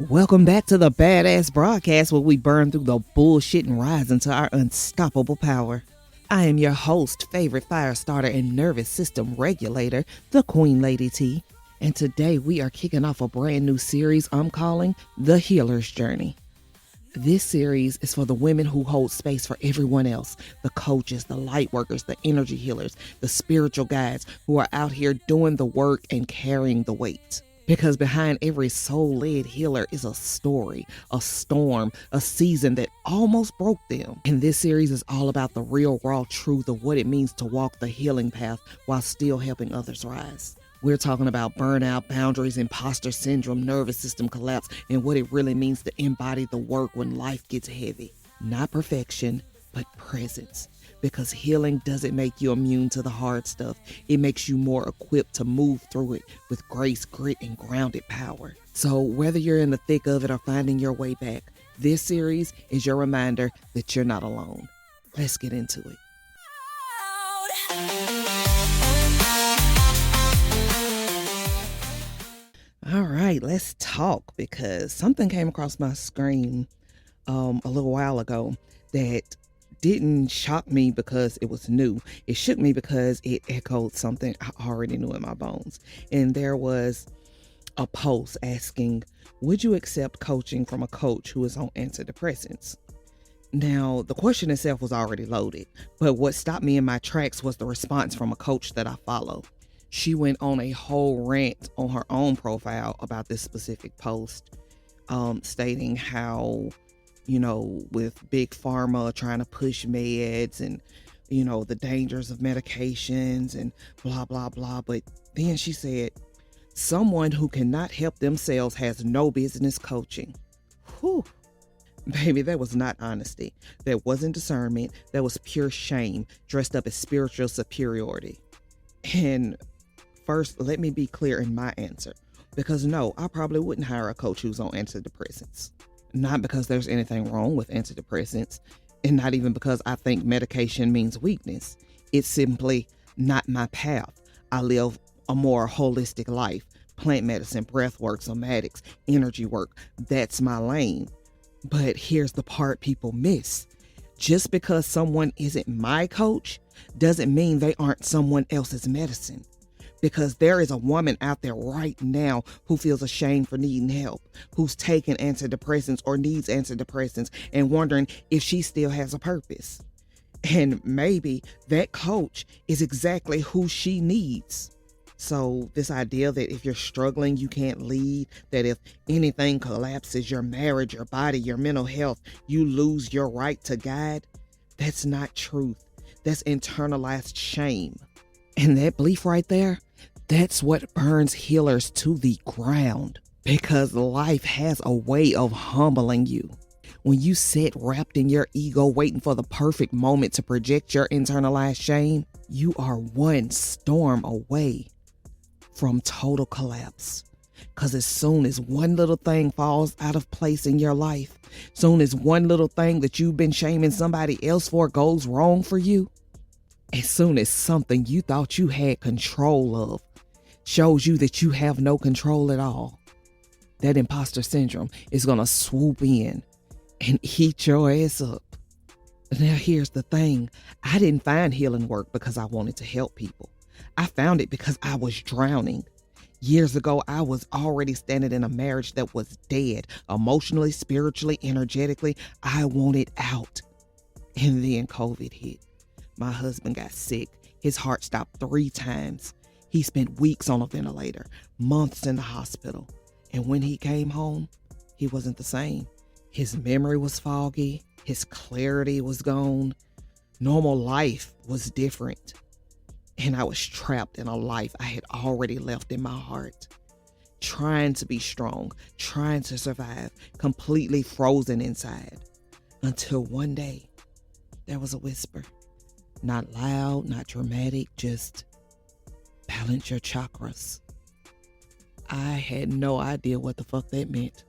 Welcome back to the Badass Broadcast, where we burn through the bullshit and rise into our unstoppable power. I am your host, favorite fire starter and nervous system regulator, the Queen Lady T. And today we are kicking off a brand new series I'm calling The Healer's Journey. This series is for the women who hold space for everyone else, the coaches, the light workers, the energy healers, the spiritual guides who are out here doing the work and carrying the weight. Because behind every soul-led healer is a story, a storm, a season that almost broke them. And this series is all about the real, raw truth of what it means to walk the healing path while still helping others rise. We're talking about burnout, boundaries, imposter syndrome, nervous system collapse, and what it really means to embody the work when life gets heavy. Not perfection, but presence. Because healing doesn't make you immune to the hard stuff. It makes you more equipped to move through it with grace, grit, and grounded power. So whether you're in the thick of it or finding your way back, this series is your reminder that you're not alone. Let's get into it. All right, let's talk, because something came across my screen a little while ago that didn't shock me because it was new. It shook me because it echoed something I already knew in my bones. And there was a post asking, would you accept coaching from a coach who is on antidepressants? Now, the question itself was already loaded, but what stopped me in my tracks was the response from a coach that I follow. She went on a whole rant on her own profile about this specific post, stating how, with big pharma trying to push meds and, the dangers of medications and blah, blah, blah. But then she said, someone who cannot help themselves has no business coaching. Whew. Baby, that was not honesty. That wasn't discernment. That was pure shame dressed up as spiritual superiority. And first, let me be clear in my answer. Because no, I probably wouldn't hire a coach who's on antidepressants. Not because there's anything wrong with antidepressants, and not even because I think medication means weakness. It's simply not my path. I live a more holistic life. Plant medicine, breath work, somatics, energy work. That's my lane. But here's the part people miss. Just because someone isn't my coach doesn't mean they aren't someone else's medicine. Because there is a woman out there right now who feels ashamed for needing help, who's taking antidepressants or needs antidepressants and wondering if she still has a purpose. And maybe that coach is exactly who she needs. So this idea that if you're struggling, you can't lead, that if anything collapses, your marriage, your body, your mental health, you lose your right to guide, that's not truth. That's internalized shame. And that belief right there, that's what burns healers to the ground, because life has a way of humbling you. When you sit wrapped in your ego waiting for the perfect moment to project your internalized shame, you are one storm away from total collapse. Because as soon as one little thing falls out of place in your life, soon as one little thing that you've been shaming somebody else for goes wrong for you, as soon as something you thought you had control of shows you that you have no control at all, that imposter syndrome is going to swoop in and eat your ass up. Now, here's the thing. I didn't find healing work because I wanted to help people. I found it because I was drowning. Years ago, I was already standing in a marriage that was dead, emotionally, spiritually, energetically. I wanted out. And then COVID hit. My husband got sick. His heart stopped 3 times. He spent weeks on a ventilator, months in the hospital. And when he came home, he wasn't the same. His memory was foggy. His clarity was gone. Normal life was different. And I was trapped in a life I had already left in my heart. Trying to be strong, trying to survive, completely frozen inside. Until one day, there was a whisper. Not loud, not dramatic, just balance your chakras. I had no idea what the fuck that meant,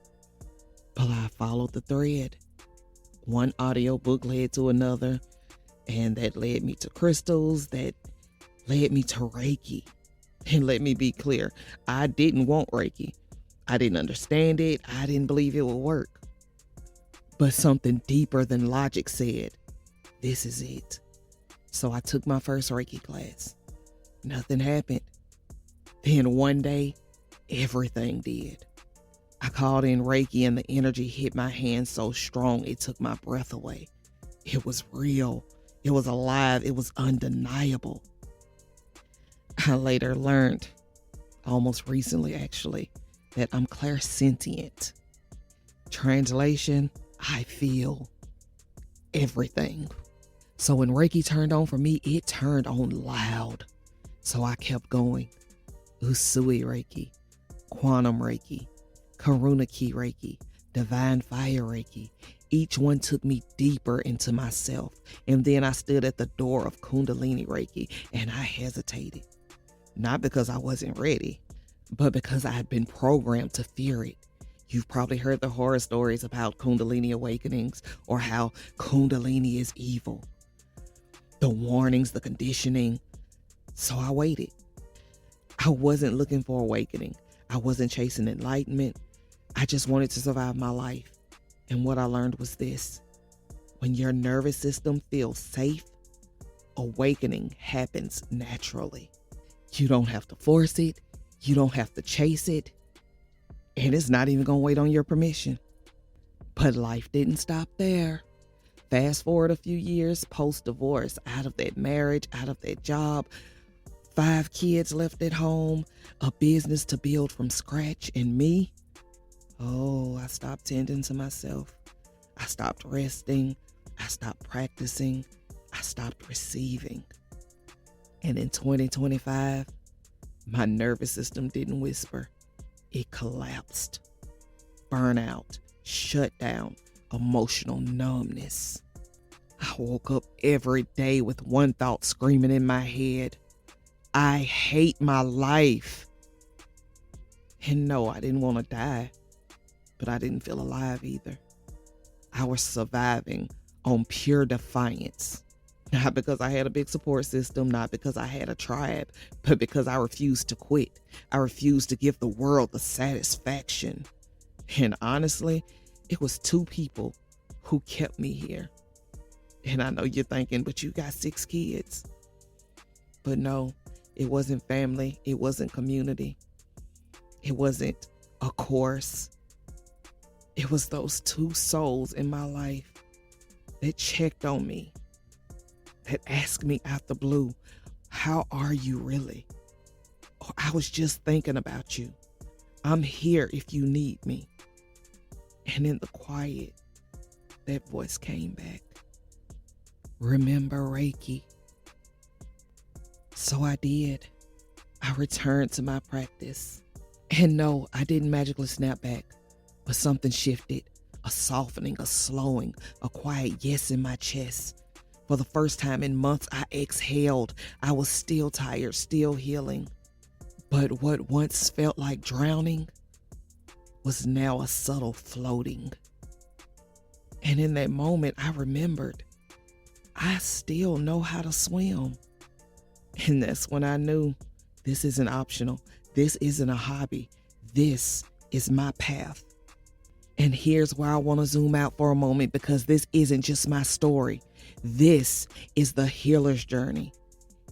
but I followed the thread. One audiobook led to another, and that led me to crystals, that led me to Reiki. And let me be clear, I didn't want Reiki. I didn't understand it. I didn't believe it would work. But something deeper than logic said, this is it. So I took my first Reiki class. Nothing happened. Then one day, everything did. I called in Reiki and the energy hit my hand so strong it took my breath away. It was real. It was alive. It was undeniable. I later learned, almost recently actually, that I'm clairsentient. Translation, I feel everything. So when Reiki turned on for me, it turned on loud. So I kept going. Usui Reiki, Quantum Reiki, Karuna Ki Reiki, Divine Fire Reiki. Each one took me deeper into myself. And then I stood at the door of Kundalini Reiki and I hesitated. Not because I wasn't ready, but because I had been programmed to fear it. You've probably heard the horror stories about Kundalini awakenings or how Kundalini is evil. The warnings, the conditioning. So I waited. I wasn't looking for awakening. I wasn't chasing enlightenment. I just wanted to survive my life. And what I learned was this. When your nervous system feels safe, awakening happens naturally. You don't have to force it. You don't have to chase it. And it's not even going to wait on your permission. But life didn't stop there. Fast forward a few years post-divorce, out of that marriage, out of that job, 5 kids left at home, a business to build from scratch, and me, I stopped tending to myself. I stopped resting. I stopped practicing. I stopped receiving. And in 2025, my nervous system didn't whisper. It collapsed. Burnout, shutdown, emotional numbness. I woke up every day with one thought screaming in my head. I hate my life. And no, I didn't want to die, but I didn't feel alive either. I was surviving on pure defiance. Not because I had a big support system, not because I had a tribe, but because I refused to quit. I refused to give the world the satisfaction. And honestly, it was 2 people who kept me here. And I know you're thinking, but you got 6 kids. But no, it wasn't family. It wasn't community. It wasn't a course. It was those 2 souls in my life that checked on me, that asked me out the blue, how are you really? Or I was just thinking about you. I'm here if you need me. And in the quiet, that voice came back. Remember Reiki. So I did. I returned to my practice. And no, I didn't magically snap back, but something shifted, a softening, a slowing, a quiet yes in my chest. For the first time in months, I exhaled. I was still tired, still healing. But what once felt like drowning was now a subtle floating. And in that moment, I remembered, I still know how to swim. And that's when I knew this isn't optional. This isn't a hobby. This is my path. And here's where I want to zoom out for a moment, because this isn't just my story. This is the healer's journey.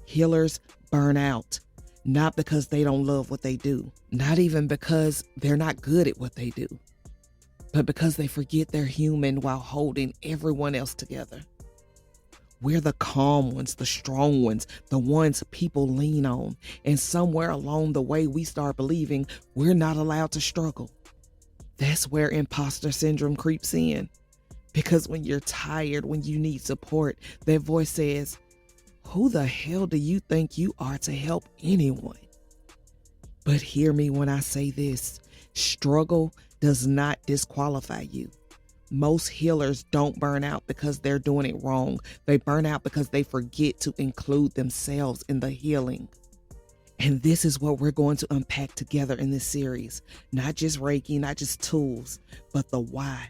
Healers burn out, not because they don't love what they do, not even because they're not good at what they do, but because they forget they're human while holding everyone else together. We're the calm ones, the strong ones, the ones people lean on. And somewhere along the way, we start believing we're not allowed to struggle. That's where imposter syndrome creeps in. Because when you're tired, when you need support, that voice says, who the hell do you think you are to help anyone? But hear me when I say this. Struggle does not disqualify you. Most healers don't burn out because they're doing it wrong. They burn out because they forget to include themselves in the healing. And this is what we're going to unpack together in this series. Not just Reiki, not just tools, but the why.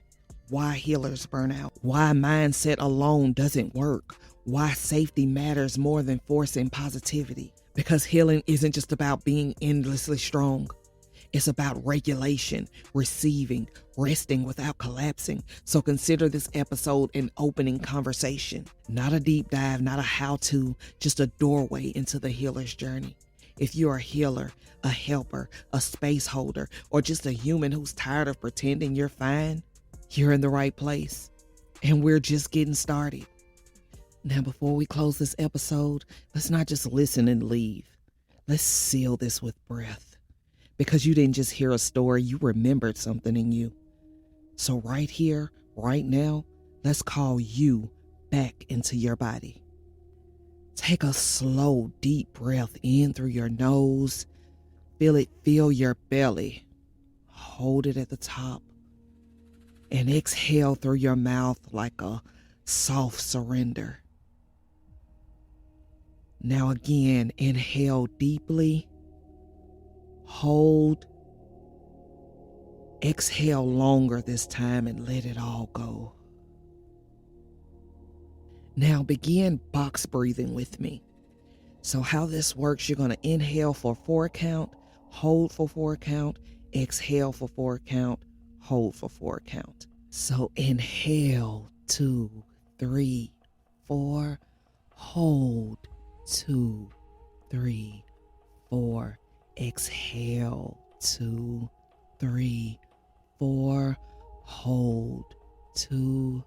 Why healers burn out. Why mindset alone doesn't work. Why safety matters more than forcing positivity. Because healing isn't just about being endlessly strong. It's about regulation, receiving, resting without collapsing. So consider this episode an opening conversation, not a deep dive, not a how-to, just a doorway into the healer's journey. If you're a healer, a helper, a space holder, or just a human who's tired of pretending you're fine, you're in the right place. And we're just getting started. Now, before we close this episode, let's not just listen and leave. Let's seal this with breath. Because you didn't just hear a story, you remembered something in you. So right here, right now, let's call you back into your body. Take a slow, deep breath in through your nose. Feel it fill your belly. Hold it at the top. And exhale through your mouth like a soft surrender. Now again, inhale deeply. Hold. Exhale longer this time and let it all go. Now begin box breathing with me. So how this works, you're going to inhale for 4 count, hold for 4 count, exhale for 4 count, hold for 4 count. So inhale, 2, 3, 4, hold, 2, 3, 4, exhale, 2, 3, 4, hold, 2,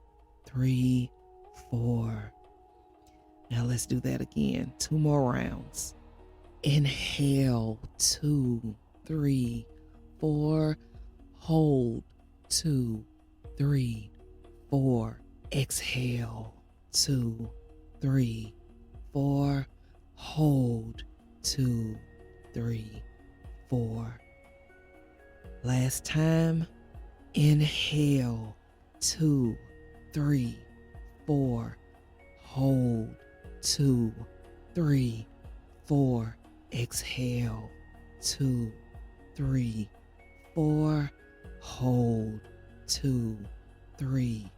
3, 4. Now let's do that again. 2 more rounds. Inhale, 2, 3, 4, hold, 2, 3, 4, exhale, 2, 3, 4, hold, 2, 3, 4. Last time. Inhale, 2, 3, 4, hold, 2, 3, 4, exhale, 2, 3, 4, hold, 2, 3,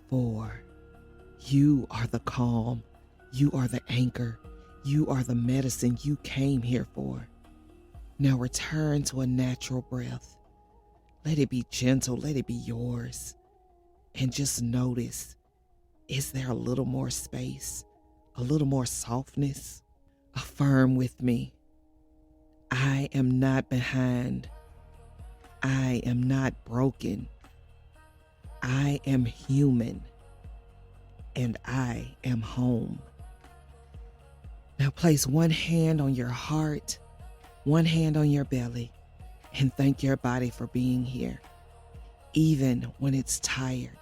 4. You are the calm. You are the anchor. You are the medicine you came here for. Now return to a natural breath. Let it be gentle. Let it be yours. And just notice, is there a little more space? A little more softness? Affirm with me. I am not behind. I am not broken. I am human. And I am home. Now place one hand on your heart, one hand on your belly, and thank your body for being here. Even when it's tired,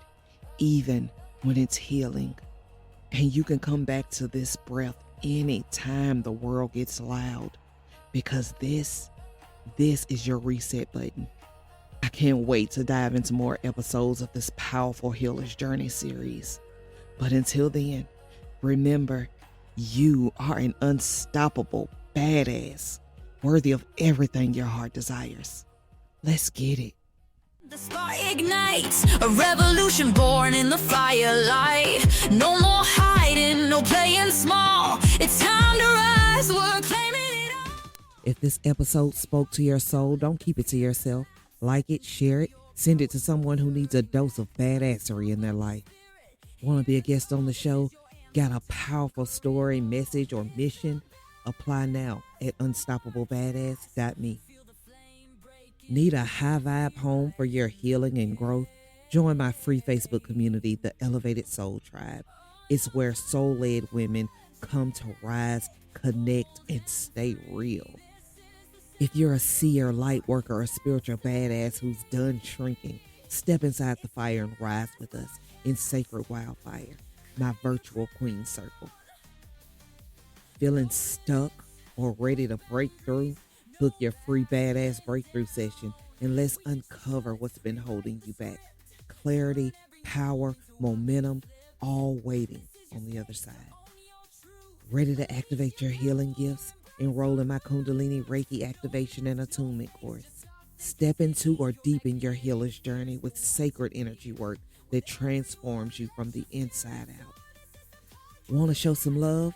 even when it's healing. And you can come back to this breath anytime the world gets loud, because this is your reset button. I can't wait to dive into more episodes of this powerful Healer's Journey series. But until then, remember, you are an unstoppable badass, worthy of everything your heart desires. Let's get it. The spark ignites, a revolution born in the firelight. No more hiding, no playing small. It's time to rise, we're claiming it all. If this episode spoke to your soul, don't keep it to yourself. Like it, share it, send it to someone who needs a dose of badassery in their life. Want to be a guest on the show? Got a powerful story, message, or mission? Apply now at unstoppablebadass.me. Need a high vibe home for your healing and growth? Join my free Facebook community, The Elevated Soul Tribe. It's where soul-led women come to rise, connect, and stay real. If you're a seer, light worker, or spiritual badass who's done shrinking, step inside the fire and rise with us in Sacred Wildfire, my virtual queen circle. Feeling stuck or ready to break through? Book your free badass breakthrough session and let's uncover what's been holding you back. Clarity, power, momentum, all waiting on the other side. Ready to activate your healing gifts? Enroll in my Kundalini Reiki activation and attunement course. Step into or deepen your healer's journey with sacred energy work that transforms you from the inside out. Want to show some love?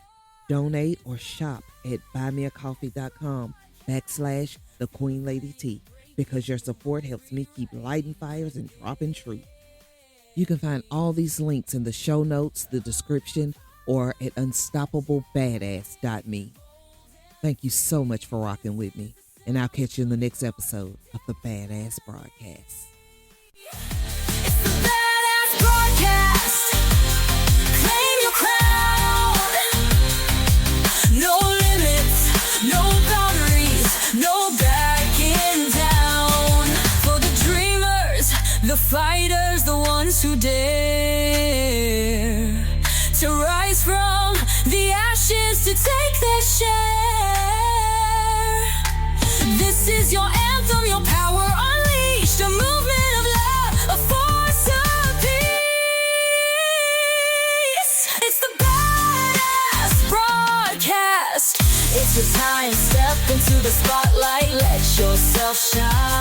Donate or shop at buymeacoffee.com/The Queen Lady T. because your support helps me keep lighting fires and dropping truth. You can find all these links in the show notes, the description, or at unstoppablepadass.me. Thank you so much for rocking with me, and I'll catch you in the next episode of the Badass Broadcast. It's the Badass Broadcast. Claim your crown. No limits, no boundaries, no backing down. For the dreamers, the fighters, the ones who dare to rise from the ashes to take their share. This is your anthem, your power unleashed, a movement of love, a force of peace. It's the Badass Broadcast. It's your time, step into the spotlight, let yourself shine.